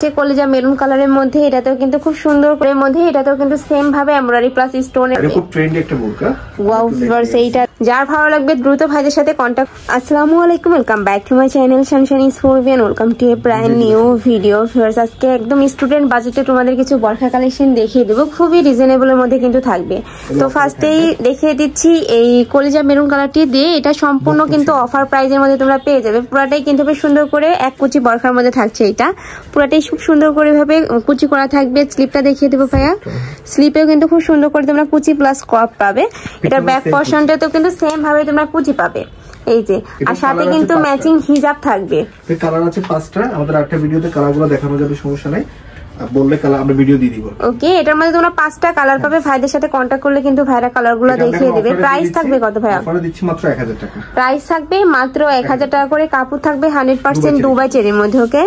কলিজা মেরুন কালারের মধ্যে এটাতেও কিন্তু খুব সুন্দর করে মধ্যে এটাতেও কিন্তু সেম ভাবে এমব্রয়ডারি প্লাস স্টোন এর খুব ট্রেন্ডি একটা বোরকা। ওয়াও ভিউয়ার্স, এইটা যার ভালো লাগবে দ্রুত ভাইদের সাথে কন্টাক্ট। আসসালামু আলাইকুম, welcome back to my channel sunshine is ফরবিয়ান। Welcome to a brand new video. Viewers, আজকে একদম স্টুডেন্ট বাজেটে তোমাদের কিছু বরখা কালেকশন দেখিয়ে দেবো, খুবই রিজনেবল এর মধ্যে কিন্তু থাকবে। তো ফার্স্টেই দেখিয়ে দিচ্ছি এই কলিজা মেরুন কালারটি দিয়ে, এটা সম্পূর্ণ কিন্তু অফার প্রাইজের মধ্যে তোমরা পেয়ে যাবে। পুরাটাই কিন্তু বেশ সুন্দর করে এক কুচি বরখার মধ্যে থাকছে। এটা পুরাটাই খুব সুন্দর করে ভাবে কুচি করা থাকবে। স্লিপটা দেখিয়ে দেবো ভাইয়া, স্লিপেও কিন্তু খুব সুন্দর করে তোমরা কুচি প্লাস কপ পাবে। এটা ব্যাক পোর্শনটা তো কিন্তু সেম ভাবে তোমরা কুচি পাবে এই যে, আর সাথে কিন্তু ম্যাচিং হিজাব থাকবে। এই কালার আছে পাঁচটা, আমাদের একটা ভিডিওতে কালারগুলো দেখানো যাবে, সমস্যা নাই, বললে কালার আমরা ভিডিও দিয়ে দিব। ওকে, এটার মধ্যে তোমরা পাঁচটা কালার পাবে। ভাইদের সাথে কন্টাক্ট করলে কিন্তু ভাইরা কালারগুলো দেখিয়ে দেবে। প্রাইস থাকবে কত ভাইয়া? অফারে দিচ্ছি মাত্র 1000 টাকা। প্রাইস থাকবে মাত্র 1000 টাকা করে। কাপড় থাকবে 100% দুবাই চেরির মধ্যে। ওকে,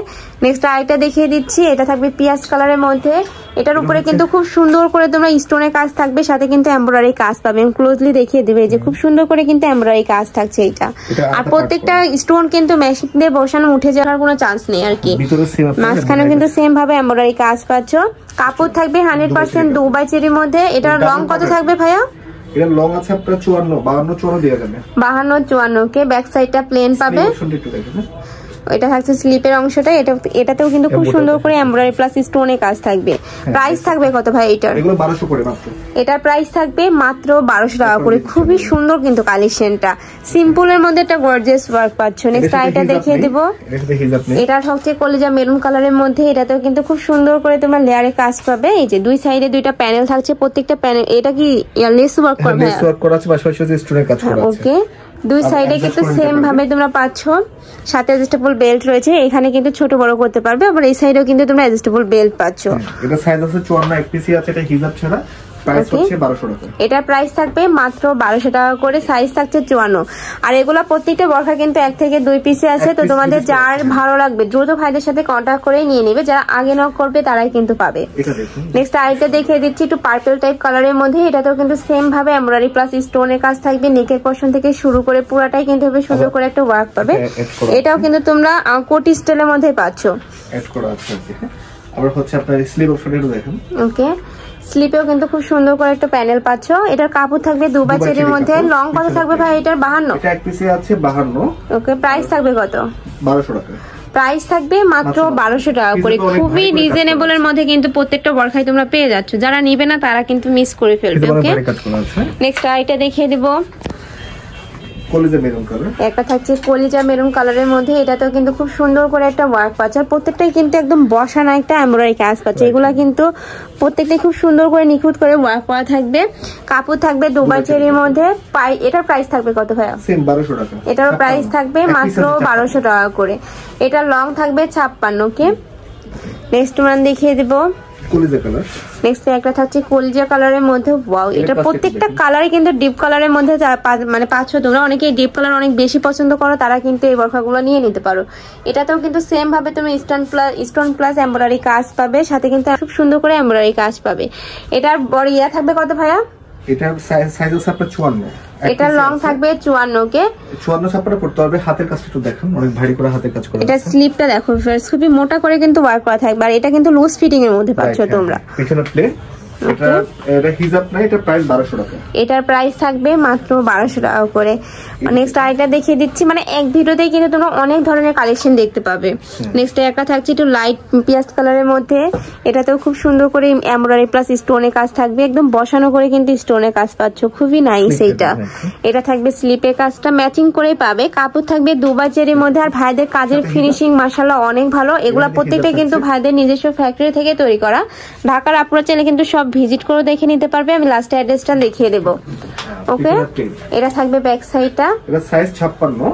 নেক্সট আরেকটা দেখিয়ে দিচ্ছি, এটা থাকবে পিয়াজ কালারের মধ্যে। এটার উপরে কিন্তু খুব সুন্দর করে তোমরা স্টোনের কাজ থাকবে, সাথে কিন্তু এমব্রয়ডারি কাজ পাবে। আমি ক্লোজলি দেখিয়ে দেবে যে খুব সুন্দর করে কিন্তু এমব্রয়ডারি কাজ থাকছে এটা। আর প্রত্যেকটা স্টোন কিন্তু মেশিন দিয়ে বসানো, উঠে যাওয়ার কোনো চান্স নেই আর কি। মাঝখানে কিন্তু সেম ভাবে এমব্রয়ডারি কাজ পাচ্ছ। কাপড় থাকবে 100% দুবাই চেরির মধ্যে। এটার লং কত থাকবে ভাইয়া? এটা লং আছে আপনার 54, 52, 54 দেয়া যাবে। 52, 54 কে। ব্যাক সাইডটা প্লেন পাবে। এটা থাকছে স্লিপের অংশটা। এটাতেও কিন্তু খুব সুন্দর করে এমব্রয়ডারি প্লাস স্টোনে কাজ থাকবে। প্রাইস থাকবে কত ভাই এটার? এগুলো 1200 করে মাত্র। এটার প্রাইস থাকবে মাত্র 1200 টাকা করে। খুবই সুন্দর কিন্তু কালেকশনটা, সিম্পলের মধ্যে একটা গর্জিয়াস ওয়ার্ক পাচ্ছ। নেক্সট আইটা দেখিয়ে দেব, এটা হচ্ছে কলিজা মেরুন কালারের মধ্যে। এটাতেও কিন্তু খুব সুন্দর করে তোমরা লেয়ারে কাজ পাবে। এই যে দুই সাইডে দুইটা প্যানেল থাকছে, প্রত্যেকটা প্যানেল এটা কি লেস ওয়ার্ক করা আছে? লেস ওয়ার্ক করা আছে, পাশাপাশি স্টোনের কাজ করা আছে। ওকে, দুই সাইডে কিন্তু সেম ভাবে তোমরা পাচ্ছ। সাথে অ্যাডজাস্টেবল বেল্ট রয়েছে, এখানে কিন্তু ছোট বড় করতে পারবে। আবার এই সাইডেও কিন্তু তোমরা অ্যাডজাস্টেবল বেল্ট পাচ্ছ। এটা সাইজ আছে 54, এক পিসি আছে, এটা হিজাব ছাড়া। প্রাইস হচ্ছে 1200 টাকা। এটা প্রাইস থাকবে মাত্র 1200 টাকা করে। সাইজ থাকছে 54। আর এগুলা প্রত্যেকটা বরখা কিন্তু এক থেকে দুই পিসে আছে। তো তোমাদের যার ভালো লাগবে দ্রুত ভাইদের সাথে কন্টাক্ট করে নিয়ে নেবে। যারা আগে নক করবে তারাই কিন্তু পাবে। নেক্সট আরেকটা দেখিয়ে দিচ্ছি, একটু পার্পল টাইপ কালারের মধ্যে। এটাতেও কিন্তু সেম ভাবে এমব্রয়ডারি প্লাস স্টোনের কাজ থাকবে। নেকের পোরশন থেকে শুরু করে পুরাটাই কিন্তু হবে সুন্দর করে একটা ওয়ার্ক পাবে। এটাও কিন্তু তোমরা কোটি স্টাইলের মধ্যে পাচ্ছ। এড করা আছে। আবার হচ্ছে আপনার স্লিভ অপশনটা দেখেন। ওকে, স্লিপেও কিন্তু খুব সুন্দর করে একটা প্যানেল পাচ্ছ। এটার কাপড় থাকবে দুবাই চেরির মধ্যে। লং কত থাকবে ভাই এটার? 52। এটা এক পিসে আছে 52। ওকে, প্রাইস থাকবে কত? 1200 টাকা। প্রাইস থাকবে মাত্র 1200 টাকা করে। খুবই রিজনেবল এর মধ্যে কিন্তু প্রত্যেকটা বরখাই তোমরা পেয়ে যাচ্ছ। যারা নিবে না তারা কিন্তু মিস করে ফেলবে। ওকে, নেক্সট আইটা দেখিয়ে দেব, কলিজা মেরুন কালার। একটা থাকছে কলিজা মেরুন কালারের মধ্যে। এটাতেও কিন্তু খুব সুন্দর করে একটা ওয়ার্ক পাচ্ছে। আর প্রত্যেকটাই কিন্তু একদম বসানো একটা এমব্রয়ডারি কাজ পাচ্ছে। এগুলা কিন্তু প্রত্যেকটাই খুব সুন্দর করে নিখুঁত করে ওয়ার্ক করা থাকবে। কাপড় থাকবে দুবাই চেরির মধ্যে। এটার প্রাইস থাকবে কত ভাইয়া? সেম 1200 টাকা। এটার প্রাইস থাকবে মাত্র 1200 টাকা করে। এটা লং থাকবে 56 কে। নেক্সট ওয়ান দেখিয়ে দেব, কলিজা কালার। নেক্সট একটা থাকছে কলিজা কালারের মধ্যে। ওয়াও, এটা প্রত্যেকটা কালারই কিন্তু ডিপ কালারের মধ্যে মানে পাচ্ছ তোমরা। অনেকে ডিপ কালার অনেক বেশি পছন্দ করো, তারা কিন্তু এই বরখাগুলো নিয়ে নিতে পারো। এটাতেও কিন্তু সেম ভাবে তুমি স্টোন প্লাস এমব্রয়ডারি কাজ পাবে, সাথে কিন্তু খুব সুন্দর করে এমব্রয়ডারি কাজ পাবে। এটার বড় ইয়া থাকবে কত ভাইয়া? এটার সাইজ আছে আপনার 54। এটা লং থাকবে 54 কে। 54 ছাপাটা করতে হবে। হাতের কাজটা একটু দেখুন, অনেক ভারী করে হাতের কাজ করা আছে। এটা স্লিপটা দেখো ফ্রেন্ডস, খুবই মোটা করে কিন্তু ওয়ার্ক করা থাকবে। আর এটা কিন্তু লুজ ফিটিং এর মধ্যে পাচ্ছ তোমরা। পিছনে প্লে। এটা হিজাব না, এটা প্রাইস 1200 টাকা। এটার প্রাইস থাকবে মাত্র 1200 টাকা করে। নেক্সট আরেকটা দেখিয়ে দিচ্ছি, মানে এক ভিডিওতেই কিন্তু তোমরা অনেক ধরনের কালেকশন দেখতে পাবে। নেক্সট একটা থাকছে একটু লাইট পিয়াজ কালারের মধ্যে। এটাতেও খুব সুন্দর করে এমব্রয়ডারি প্লাস স্টোনের কাজ থাকবে, একদম বসানো করে কিন্তু স্টোনের কাজ পাচ্ছ। খুবই নাইস এইটা। এটা থাকবে স্লিপের কাজটা ম্যাচিং করেই পাবে। কাপড় থাকবে দুবাই চেরির মধ্যে। আর ভাইদের কাজের ফিনিশিং মাশাআল্লাহ অনেক ভালো। এগুলা প্রত্যেকটা কিন্তু ভাইদের নিজস্ব ফ্যাক্টরি থেকে তৈরি করা। ঢাকার আপনারা চাইলে কিন্তু সব ভিজিট করে দেখে নিতে পারবে। আমি লাস্ট অ্যাড্রেসটা দেখিয়ে দেব। ওকে, এটা থাকবে ব্যাক সাইডটা। এটা সাইজ 56,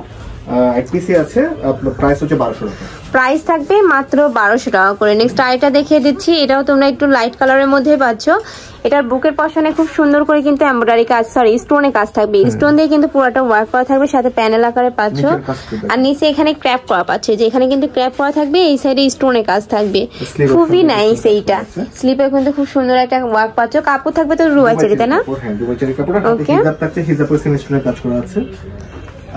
এক পিসি আছে। আপনার প্রাইস হচ্ছে 1200 টাকা। প্রাইস থাকবে মাত্র 1200 টাকা করে। নেক্সট আইটা দেখিয়ে দিচ্ছি, এটাও তোমরা একটু লাইট কালারের মধ্যে পাচ্ছ। এটার বুকের পশনে খুব সুন্দর করে কিন্তু এমব্রয়ডারি কাজ, স্টোনে কাজ থাকবে। স্টোন দিয়ে কিন্তু পুরোটা ওয়ার্ক করা থাকবে, সাথে প্যানেল আকারে পাচ্ছ। আর নিচে এখানে ক্র্যাপ করা পাচ্ছে, যে এখানে কিন্তু ক্র্যাপ করা থাকবে, এই সাইডে স্টোনে কাজ থাকবে। খুবই নাইস এইটা। স্লিপে কিন্তু খুব সুন্দর একটা ওয়ার্ক পাচ্ছ। কাপড় থাকবে তো দুবাই চেরি, তাই না? হ্যাঁ, দুবাই চেরি কাপড়। আর হিজাব থাকছে, হিজাবে সেমি স্টোনের কাজ করা আছে।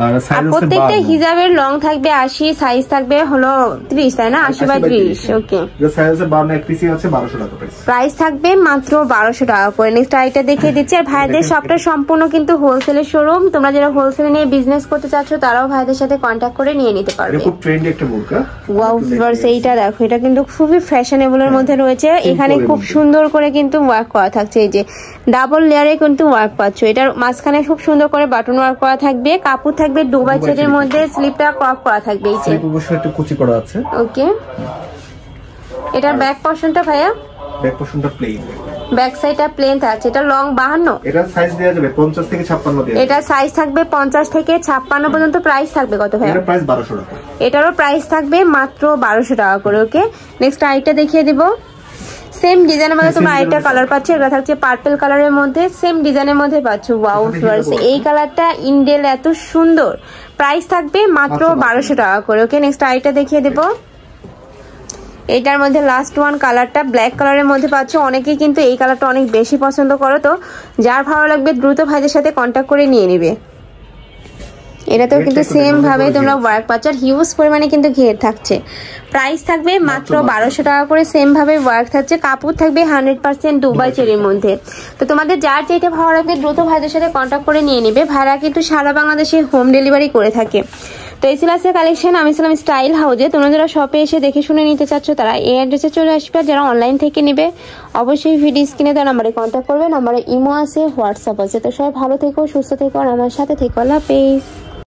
আর প্রত্যেকটা হিজাবের লং থাকবে 80, সাইজ থাকবে হলো 30, তাই না? 80/30। ওকে, সাইজ আছে 52, এক পিসি আছে 1200 টাকা প্রাইস থাকবে মাত্র 1200 টাকা করে। নেক্সট আইটা দেখিয়ে দিচ্ছি। আর ভাইদের শপটা সম্পূর্ণ কিন্তু হোলসেলের শোরুম। তোমরা যারা হোলসেলে নিয়ে বিজনেস করতে চাচ্ছ তারাও ভাইদের সাথে কন্ট্যাক্ট করে নিয়ে নিতে পারবে। খুব ট্রেন্ডি একটা বোরকা। ওয়াও ভিউয়ার্স, এইটা দেখো, এটা কিন্তু খুবই ফ্যাশনেবল এর মধ্যে রয়েছে। এখানে খুব সুন্দর করে কিন্তু ওয়ার্ক করা থাকছে। এই যে ডাবল লেয়ারে কিন্তু ওয়ার্ক পাচ্ছ। এটার মাঝখানে খুব সুন্দর করে বাটন ওয়ার্ক করা থাকবে। কাপড় থাকবে দুবাই চেটের মধ্যে, স্লিপটা ক্রপ করা থাকবে। এই যে অবশ্যই একটু কুচি করা আছে। ওকে, এটার ব্যাক পোরশনটা ভাইয়া, ব্যাক পোরশনটা প্লেন, ব্যাক সাইডটা প্লেন আছে। এটা লং 52, এটা সাইজ দেয়া যাবে 50 থেকে 56 দেয়া। এটা সাইজ থাকবে 50 থেকে 56 পর্যন্ত। প্রাইস থাকবে কত ভাইয়া? এটার প্রাইস 1200 টাকা। এটারও প্রাইস থাকবে মাত্র 1200 টাকা করে। ওকে, নেক্সট আইটা দেখিয়ে দিব। সেম ডিজাইনের মধ্যে তোমরা আইটা কালার পাচ্ছ। এটা থাকছে পার্পল কালারের মধ্যে, সেম ডিজাইনের মধ্যে পাচ্ছ। ওয়াও ভিউয়ার্স, এই কালারটা ইন্ডেল এত সুন্দর। প্রাইস থাকবে মাত্র 1200 টাকা করে। ওকে, নেক্সট আইটা দেখিয়ে দেব। এটার মধ্যে লাস্ট ওয়ান কালারটা ব্ল্যাক কালারের মধ্যে পাচ্ছ। অনেকেই কিন্তু এই কালারটা অনেক বেশি পছন্দ করো, তো যার ভালো লাগবে দ্রুত ভাইদের সাথে কন্ট্যাক্ট করে নিয়ে নিবে। এটাতেও কিন্তু সেম ভাবে তোমরা ওয়ার্ক পাচ্ছ। আর হিউজ পরিমাণে কিন্তু ঘের থাকছে। প্রাইস থাকবে মাত্র 1200 টাকা করে। সেম ভাবে ওয়ার্ক থাকছে। কাপড় থাকবে 100% দুবাই চেরির মধ্যে। তো তোমাদের যার যেটা ভালো লাগবে দ্রুত ভাইদের সাথে কন্ট্যাক্ট করে নিয়ে নিবে। ভাইরা কিন্তু সারা বাংলাদেশে হোম ডেলিভারি করে থাকে। তো এই ছিল আজকের কালেকশন। আমি ছিলাম স্টাইল হাউজে। তোমরা যারা শপে এসে দেখে শুনে নিতে চাচ্ছ তারা এই অ্যাড্রেসে চলে আসবে। যারা অনলাইন থেকে নিবে অবশ্যই ভিডিও স্ক্রিনে দেওয়া নাম্বারে কন্ট্যাক্ট করবে। নাম্বারে ইমো আছে, হোয়াটসঅ্যাপ আছে। তো সবাই ভালো থেকো, সুস্থ থেকো, আর আমার সাথে থেকো। আল্লাহ হাফেজ।